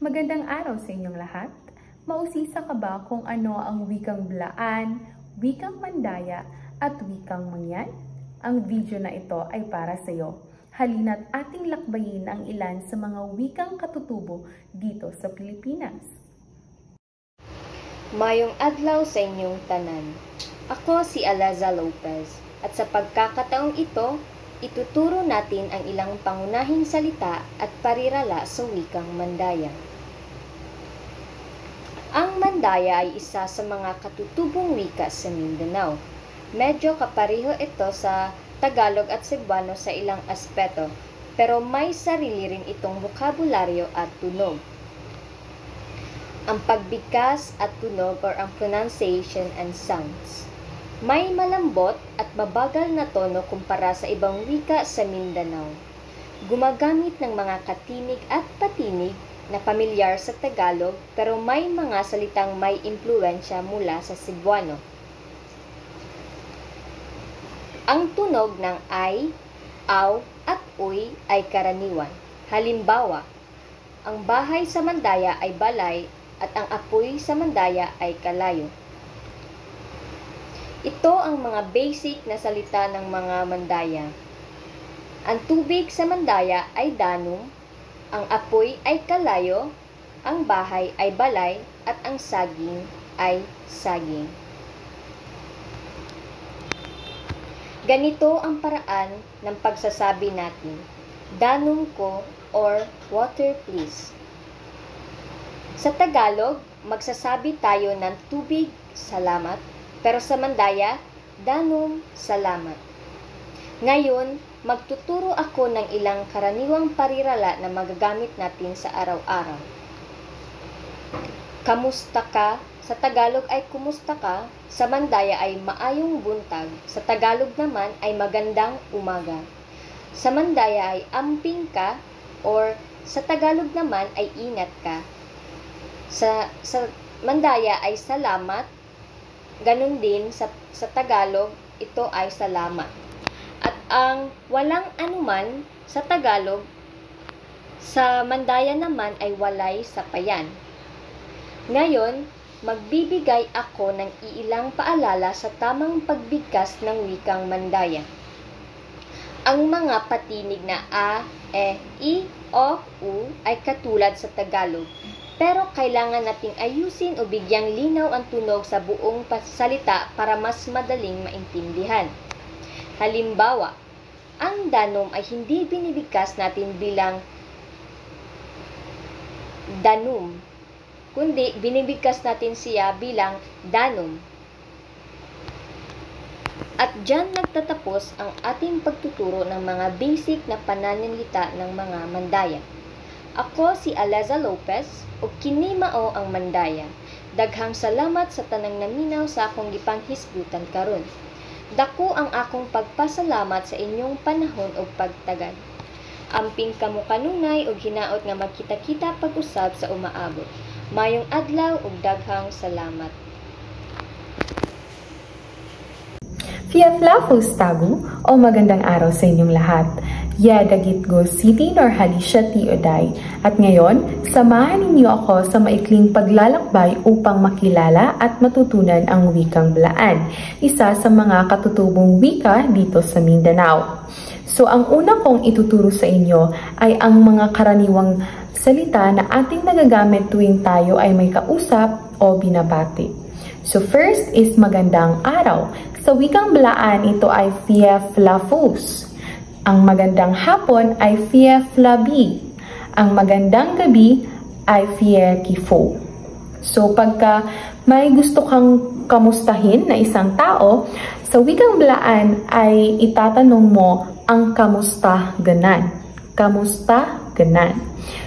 Magandang araw sa inyong lahat. Mausisa ka ba kung ano ang wikang Blaan, wikang Mandaya at wikang Mangyan? Ang video na ito ay para sa iyo. Halina't ating lakbayin ang ilan sa mga wikang katutubo dito sa Pilipinas. Mayong adlaw sa inyong tanan. Ako si Alaza Lopez at sa pagkakataong ito, ituturo natin ang ilang pangunahing salita at parirala sa wikang Mandaya. Ang Mandaya ay isa sa mga katutubong wika sa Mindanao. Medyo kapareho ito sa Tagalog at Cebuano sa ilang aspeto, pero may sarili rin itong bokabularyo at tunog. Ang pagbigkas at tunog or ang pronunciation and sounds. May malambot at mabagal na tono kumpara sa ibang wika sa Mindanao. Gumagamit ng mga katinig at patinig na pamilyar sa Tagalog pero may mga salitang may impluensya mula sa Cebuano. Ang tunog ng ay, aw at uy ay karaniwan. Halimbawa, ang bahay sa Mandaya ay balay at ang apoy sa Mandaya ay kalayo. Ito ang mga basic na salita ng mga Mandaya. Ang tubig sa Mandaya ay danum, ang apoy ay kalayo, ang bahay ay balay, at ang saging ay saging. Ganito ang paraan ng pagsasabi natin, danum ko or water please. Sa Tagalog, magsasabi tayo ng tubig, salamat, pero sa Mandaya, danum, salamat. Ngayon, magtuturo ako ng ilang karaniwang parirala na magagamit natin sa araw-araw. Kamusta ka? Sa Tagalog ay kumusta ka? Sa Mandaya ay maayong buntag. Sa Tagalog naman ay magandang umaga. Sa Mandaya ay amping ka or sa Tagalog naman ay ingat ka. Sa Mandaya ay salamat. Ganun din sa Tagalog, ito ay salamat. At ang walang anuman sa Tagalog, sa Mandaya naman ay walay sapayan. Ngayon, magbibigay ako ng iilang paalala sa tamang pagbigkas ng wikang Mandaya. Ang mga patinig na a, e, i, o, u ay katulad sa Tagalog, pero kailangan nating ayusin o bigyang linaw ang tunog sa buong salita para mas madaling maintindihan. Halimbawa, ang danum ay hindi binibigkas natin bilang danum, kundi binibigkas natin siya bilang danum. At dyan nagtatapos ang ating pagtuturo ng mga basic na pananalita ng mga Mandaya. Ako si Alaza Lopez o kini mao ang Mandaya. Daghang salamat sa tanang naminaw sa akong gipanghisgutan karon. Dako ang akong pagpasalamat sa inyong panahon o pagtagad. Amping kamo kanunay og hinaot nga magkita-kita pag-usab sa umaabot. Mayong adlaw ug daghang salamat. Fiaflafos tagu o magandang araw sa inyong lahat. Yadagit go City Norhalisha ti Oday. At ngayon, samahan ninyo ako sa maikling paglalakbay upang makilala at matutunan ang wikang Blaan, isa sa mga katutubong wika dito sa Mindanao. So ang una kong ituturo sa inyo ay ang mga karaniwang salita na ating nagagamit tuwing tayo ay may kausap o binabati. So first is magandang araw. Sa wikang Blaan, ito ay Fiaflafos. Ang magandang hapon ay Fiaflabi. Ang magandang gabi ay Fiekifo. So pagka may gusto kang kamustahin na isang tao, sa wikang Blaan ay itatanong mo ang kamusta ganan. Kamusta ganan.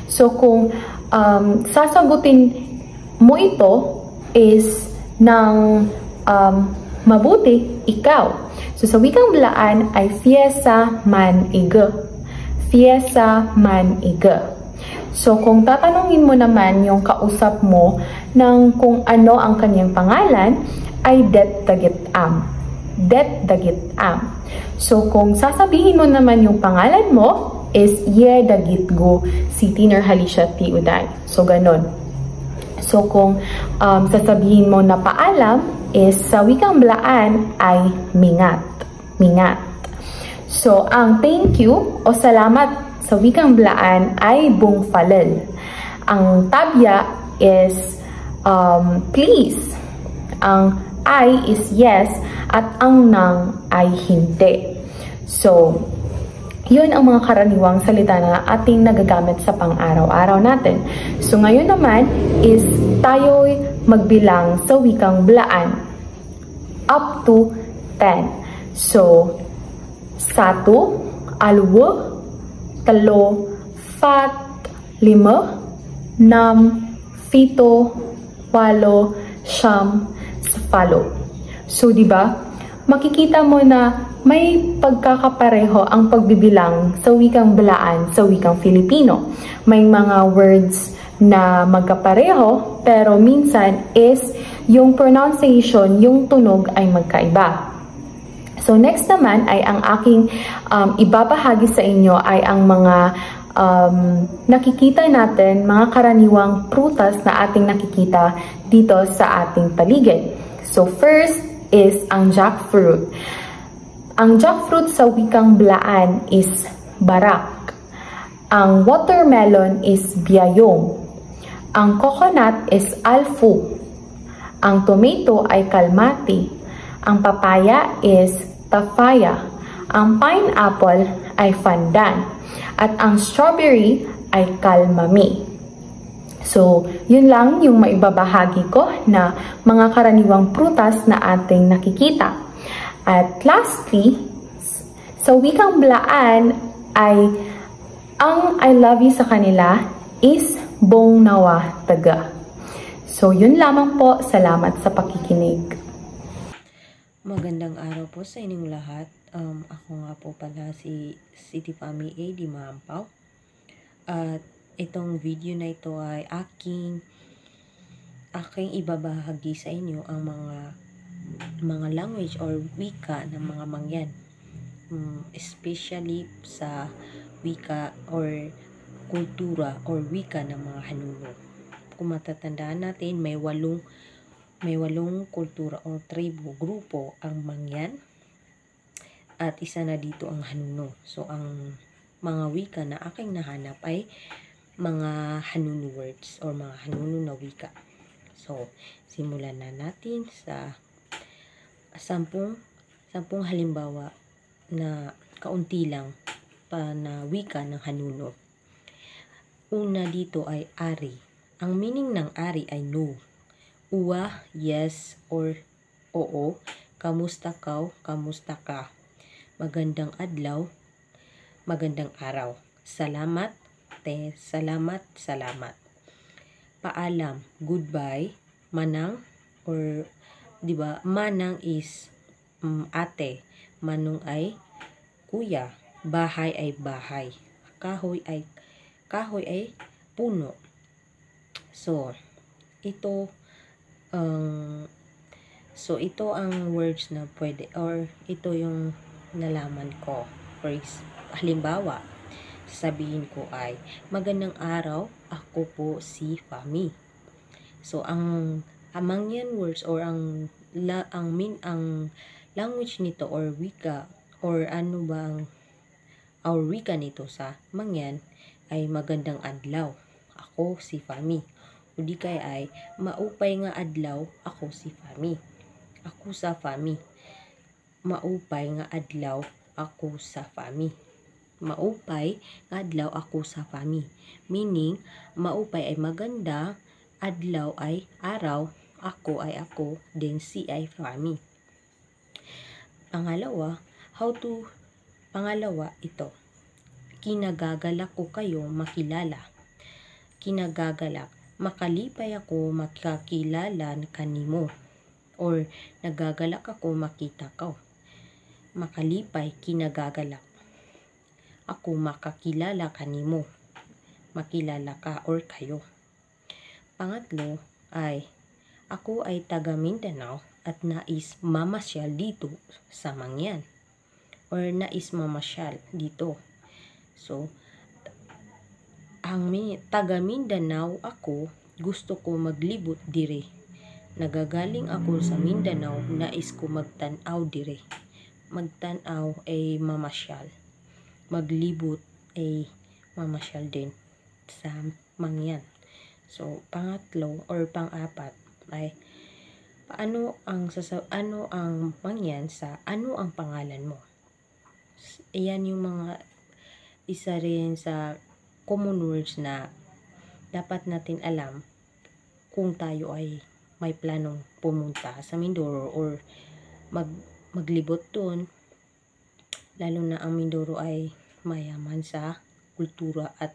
So kung sasagutin mo ito is ng mabuti, ikaw. So sa wikang Blaan ay fiesa man iga. Fiesa man iga. So kung tatanungin mo naman yung kausap mo ng kung ano ang kanyang pangalan, ay det dagit am. Det dagit am. So kung sasabihin mo naman yung pangalan mo, is ye dagit go Siti Nurhalisha Ti Uday. So, ganon. So, kung sasabihin mo na paalam is sa wikang Blaan ay mingat. Mingat. So, ang thank you o salamat sa wikang Blaan ay bungfalel. Ang tabya is please. Ang I is yes at ang nang ay hindi. So, yun ang mga karaniwang salita na ating nagagamit sa pang-araw-araw natin. So, ngayon naman is tayo'y magbilang sa wikang Blaan up to 10. So, 1, 2, 3, 4, 5, 6, 7, 8, 9, 10. So, di ba? Makikita mo na may pagkakapareho ang pagbibilang sa wikang Blaan sa wikang Filipino. May mga words na magkapareho, pero minsan is yung pronunciation, yung tunog ay magkaiba. So, next naman ay ang aking ibabahagi sa inyo ay ang mga nakikita natin, mga karaniwang prutas na ating nakikita dito sa ating paligid. So, first is ang jackfruit. Ang jackfruit sa wikang Blaan is barak. Ang watermelon is biyayong. Ang coconut is alfu. Ang tomato ay kalmati. Ang papaya is tafaya. Ang pineapple ay fandan. At ang strawberry ay kalmami. So, yun lang yung maibabahagi ko na mga karaniwang prutas na ating nakikita. At lastly, sa wikang Blaan ay ang I love you sa kanila is bong nawa taga. So, yun lamang po. Salamat sa pakikinig. Magandang araw po sa inyong lahat. Ako nga po pala si City Fami A. Di Mahampaw. At itong video na ito ay aking ibabahagi sa inyo ang mga language or wika ng mga mangyan. Especially sa wika or kultura or wika ng mga hanuno. Kung matatandaan natin, may walong kultura o tribo, grupo ang mangyan at isa na dito ang hanuno. So, ang mga wika na aking nahanap ay mga hanuno words or mga hanuno na wika. So, simulan na natin sa 10 halimbawa na kaunti lang pa na wika ng hanuno. Una dito ay ari. Ang meaning ng ari ay no. Uwa, yes, or oo. Kamusta ka, kamusta ka. Magandang adlaw, magandang araw. Salamat, salamat, salamat. Paalam, goodbye. Manang, or, di ba, manang is ate. Manong ay kuya. Bahay ay bahay. Kahoy ay puno. So, ito ang words na pwede, or ito yung nalaman ko. Halimbawa, sabihin ko ay, magandang araw, ako po si Fami. So, ang mangyan words or ang language nito or wika or ano ba ang wika nito sa mangyan ay magandang adlaw, ako si Fami. O di kaya ay, maupay nga adlaw, ako si Fami. Ako sa Fami. Maupay nga adlaw, ako sa Fami. Maupay nga adlaw, ako sa Fami. Meaning, maupay ay maganda, adlaw ay araw, ako ay ako, then si ay Fami. Pangalawa, ito. Kinagagalak ko kayo makilala. Kinagagalak. Makalipay ako makakilala kanimo. Or nagagalak ako makita ka. Makalipay, kinagagalak. Ako makakilala kanimo. Makilala ka or kayo. Pangatlo ay, ako ay taga Mindanao at nais mamasyal dito sa mangyan. Or nais mamasyal dito. So, taga Mindanao ako, gusto ko maglibot dire. Nagagaling ako sa Mindanao, nais ko magtanaw dire. Magtanaw ay mamasyal. Maglibot ay mamasyal din sa mangyan. So, pangatlo or pang-apat ay ano ang mangyan sa ano ang pangalan mo. Ayan yung mga isa rin sa common words na dapat natin alam kung tayo ay may planong pumunta sa Mindoro or maglibot doon, lalo na ang Mindoro ay mayaman sa kultura at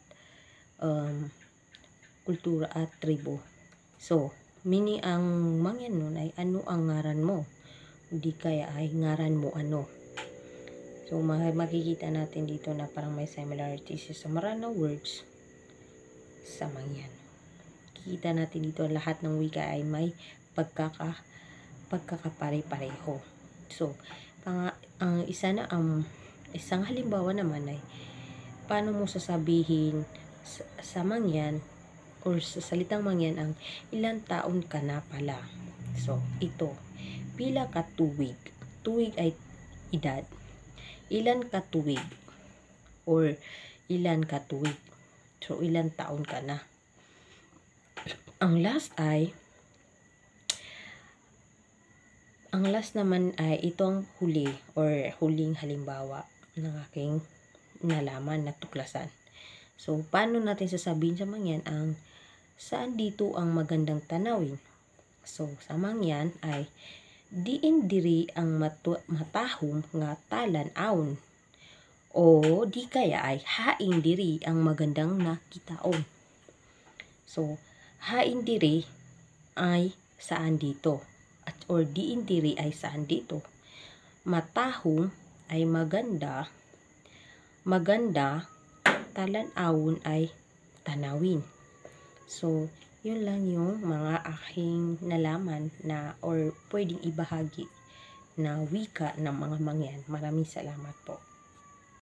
tribo. So, ang mangyan nun ay ano ang ngaran mo, hindi kaya ay ngaran mo ano. So, makikita natin dito na parang may similarities sa Maranao words sa mangyan. Kikita natin dito lahat ng wika ay may pagkakapare-pareho. So, isang halimbawa naman ay paano mo sasabihin sa mangyan or sa salitang mangyan ang ilang taon ka na pala. So, ito, pila ka tuig. Tuig ay edad. Ilan ka tuig or ilan ka tuig. So, ilan taon ka na. Ang last naman ay itong huli or huling halimbawa ng aking nalaman, natuklasan. So, paano natin sasabihin sa mangyan ang saan dito ang magandang tanawin? So, sa mangyan ay diin diri ang matahom nga talan-aon, o di kaya ay hain diri ang magandang nakitaon. So, hain diri ay saan dito, or diin diri ay saan dito. Matahom ay maganda, talan-awon ay tanawin. So, yun lang yung mga aking nalaman na or pwedeng ibahagi na wika ng mga mangyan. Maraming salamat po.